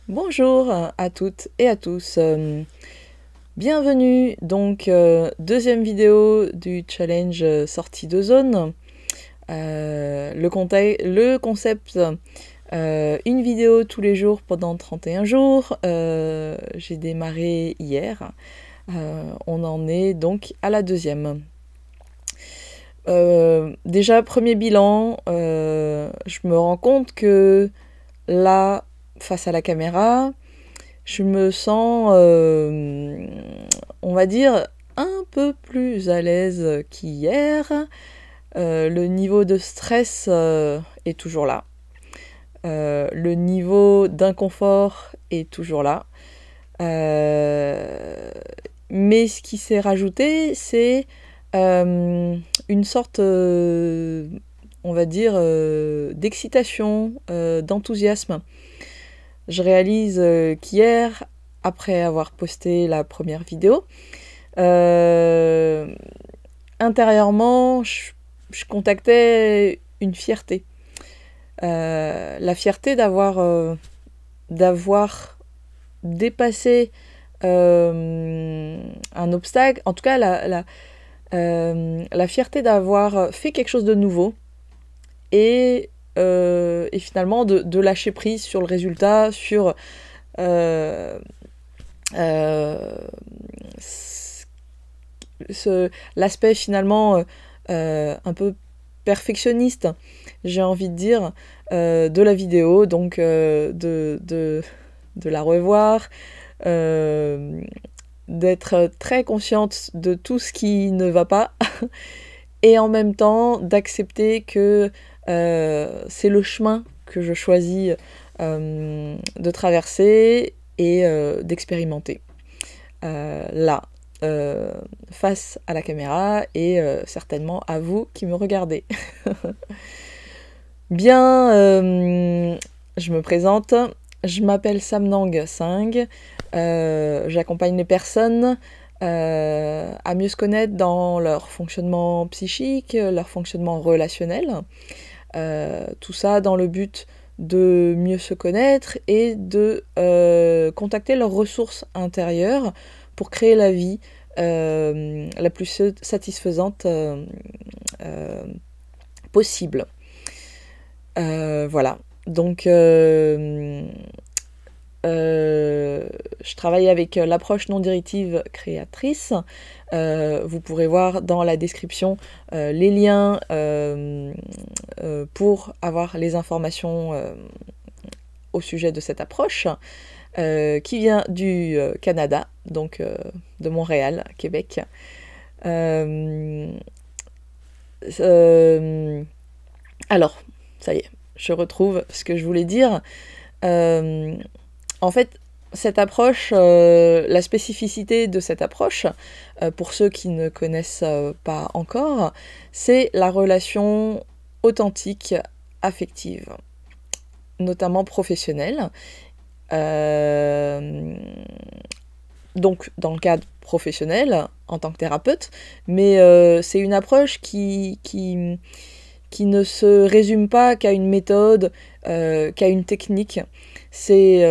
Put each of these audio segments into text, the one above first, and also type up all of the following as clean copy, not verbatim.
Bonjour à toutes et à tous. Bienvenue donc deuxième vidéo du challenge sortie de zone. Le concept, une vidéo tous les jours pendant 31 jours. J'ai démarré hier. On en est donc à la deuxième. Déjà, premier bilan, je me rends compte que là, face à la caméra, je me sens, on va dire, un peu plus à l'aise qu'hier. Le niveau de stress est toujours là. Le niveau d'inconfort est toujours là. Mais ce qui s'est rajouté, c'est une sorte, on va dire, d'excitation, d'enthousiasme. Je réalise qu'hier, après avoir posté la première vidéo, intérieurement, je contactais une fierté. La fierté d'avoir dépassé un obstacle, en tout cas la fierté d'avoir fait quelque chose de nouveau et finalement de lâcher prise sur le résultat, sur l'aspect finalement un peu perfectionniste, j'ai envie de dire, de la vidéo, donc de la revoir, d'être très consciente de tout ce qui ne va pas et en même temps d'accepter que c'est le chemin que je choisis de traverser et d'expérimenter. Là, face à la caméra et certainement à vous qui me regardez. Bien, je me présente. Je m'appelle Samnang Singh. J'accompagne les personnes à mieux se connaître dans leur fonctionnement psychique, leur fonctionnement relationnel. Tout ça dans le but de mieux se connaître et de contacter leurs ressources intérieures pour créer la vie la plus satisfaisante possible. Voilà. Donc, je travaille avec l'approche non directive créatrice. Vous pourrez voir dans la description les liens pour avoir les informations au sujet de cette approche qui vient du Canada, donc de Montréal, Québec. Alors, ça y est, je retrouve ce que je voulais dire. En fait, cette approche, la spécificité de cette approche, pour ceux qui ne connaissent pas encore, c'est la relation authentique, affective, notamment professionnelle. Donc, dans le cadre professionnel, en tant que thérapeute, mais c'est une approche qui ne se résume pas qu'à une méthode, qu'à une technique. C'est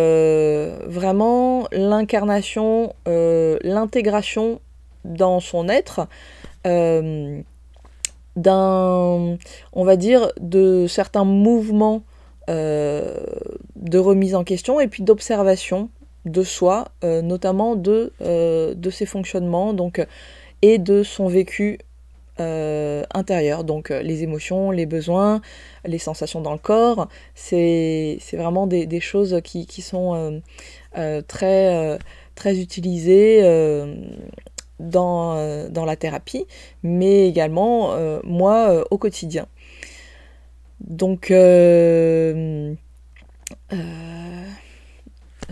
vraiment l'incarnation, l'intégration dans son être on va dire, de certains mouvements de remise en question et puis d'observation de soi, notamment de ses fonctionnements donc, et de son vécu intérieur, donc les émotions, les besoins, les sensations dans le corps, c'est vraiment des choses qui sont très utilisées dans la thérapie, mais également moi au quotidien. Donc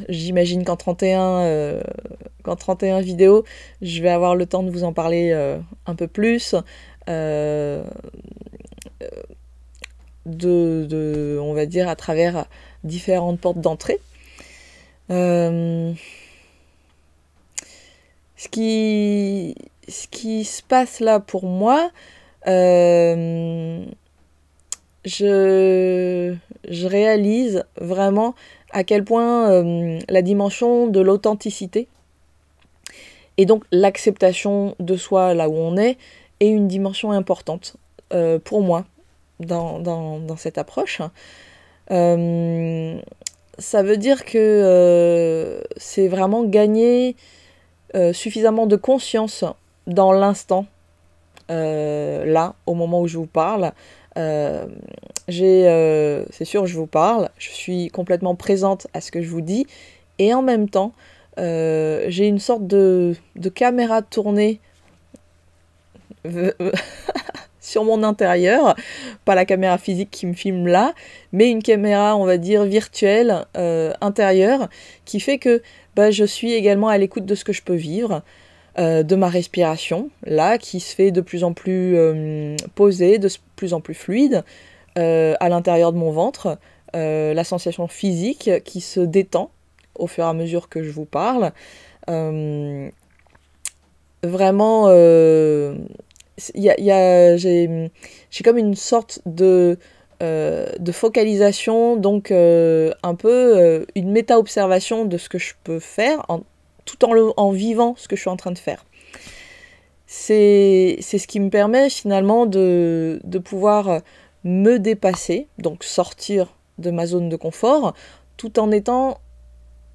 j'imagine qu'en 31 vidéos, je vais avoir le temps de vous en parler un peu plus, on va dire, à travers différentes portes d'entrée. Ce qui se passe là pour moi, je réalise vraiment à quel point la dimension de l'authenticité et donc l'acceptation de soi là où on est une dimension importante pour moi dans cette approche. Ça veut dire que c'est vraiment gagner suffisamment de conscience dans l'instant, là, au moment où je vous parle. C'est sûr, je vous parle, je suis complètement présente à ce que je vous dis, et en même temps, j'ai une sorte de caméra tournée sur mon intérieur, pas la caméra physique qui me filme là, mais une caméra, on va dire, virtuelle, intérieure, qui fait que je suis également à l'écoute de ce que je peux vivre, de ma respiration, là, qui se fait de plus en plus posée, de plus en plus fluide, à l'intérieur de mon ventre, la sensation physique qui se détend au fur et à mesure que je vous parle. Vraiment, j'ai comme une sorte de focalisation, donc un peu une méta-observation de ce que je peux faire, tout en vivant ce que je suis en train de faire. C'est ce qui me permet finalement de pouvoir me dépasser, donc sortir de ma zone de confort, tout en étant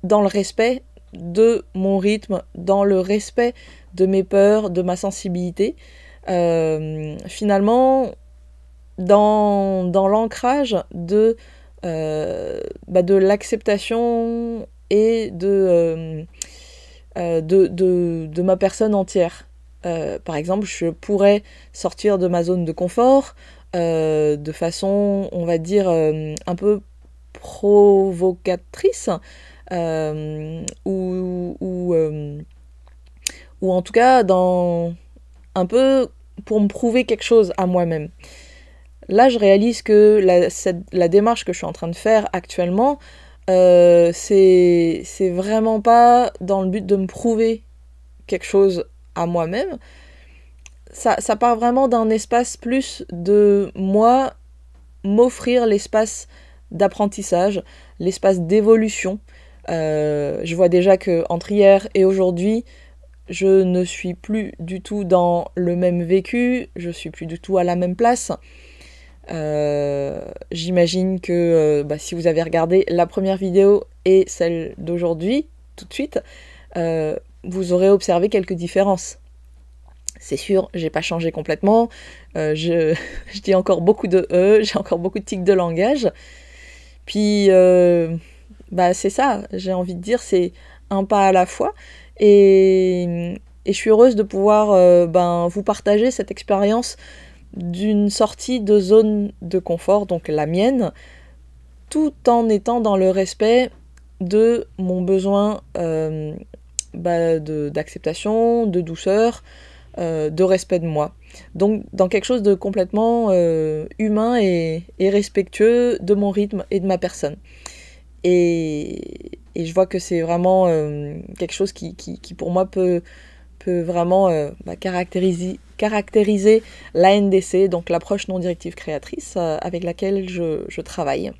dans le respect de mon rythme, dans le respect de mes peurs, de ma sensibilité. Finalement, dans l'ancrage de l'acceptation et de ma personne entière. Par exemple, je pourrais sortir de ma zone de confort de façon, on va dire, un peu provocatrice, ou en tout cas un peu pour me prouver quelque chose à moi-même. Là, je réalise que la démarche que je suis en train de faire actuellement, c'est vraiment pas dans le but de me prouver quelque chose à moi-même. Ça part vraiment d'un espace plus de moi, m'offrir l'espace d'apprentissage, l'espace d'évolution. Je vois déjà que entre hier et aujourd'hui, je ne suis plus du tout dans le même vécu, je suis plus du tout à la même place. J'imagine que si vous avez regardé la première vidéo et celle d'aujourd'hui, tout de suite, vous aurez observé quelques différences. C'est sûr, j'ai pas changé complètement, je dis encore beaucoup de j'ai encore beaucoup de tics de langage. Puis, c'est ça, j'ai envie de dire, c'est un pas à la fois. Et je suis heureuse de pouvoir vous partager cette expérience d'une sortie de zone de confort, donc la mienne, tout en étant dans le respect de mon besoin d'acceptation, de douceur, de respect de moi. Donc dans quelque chose de complètement humain et respectueux de mon rythme et de ma personne. Et je vois que c'est vraiment quelque chose qui pour moi peut vraiment caractériser l'ANDC, donc l'approche non directive créatrice, avec laquelle je travaille.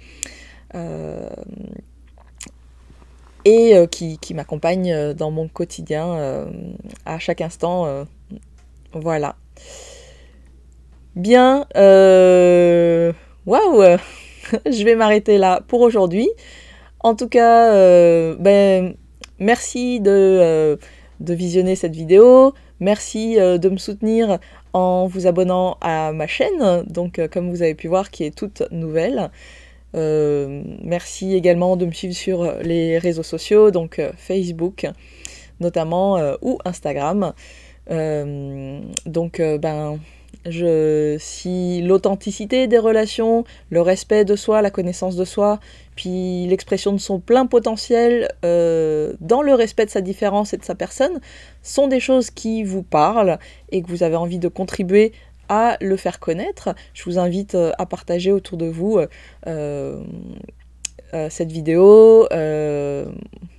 Et qui m'accompagne dans mon quotidien à chaque instant. Voilà. Bien, waouh, je vais m'arrêter là pour aujourd'hui. En tout cas, merci de visionner cette vidéo. Merci de me soutenir en vous abonnant à ma chaîne, donc comme vous avez pu voir, qui est toute nouvelle. Merci également de me suivre sur les réseaux sociaux, donc Facebook notamment, ou Instagram. Si l'authenticité des relations, le respect de soi, la connaissance de soi, puis l'expression de son plein potentiel dans le respect de sa différence et de sa personne, sont des choses qui vous parlent et que vous avez envie de contribuer à le faire connaître, je vous invite à partager autour de vous cette vidéo,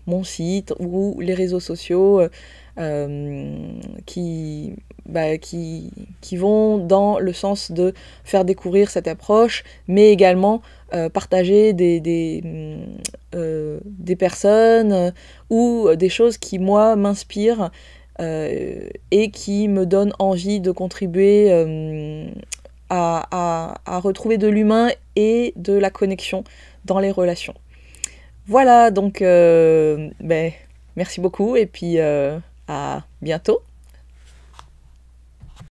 mon site ou les réseaux sociaux qui vont dans le sens de faire découvrir cette approche, mais également partager des personnes ou des choses qui, moi, m'inspirent et qui me donnent envie de contribuer à retrouver de l'humain et de la connexion dans les relations. Voilà, donc merci beaucoup et puis à bientôt.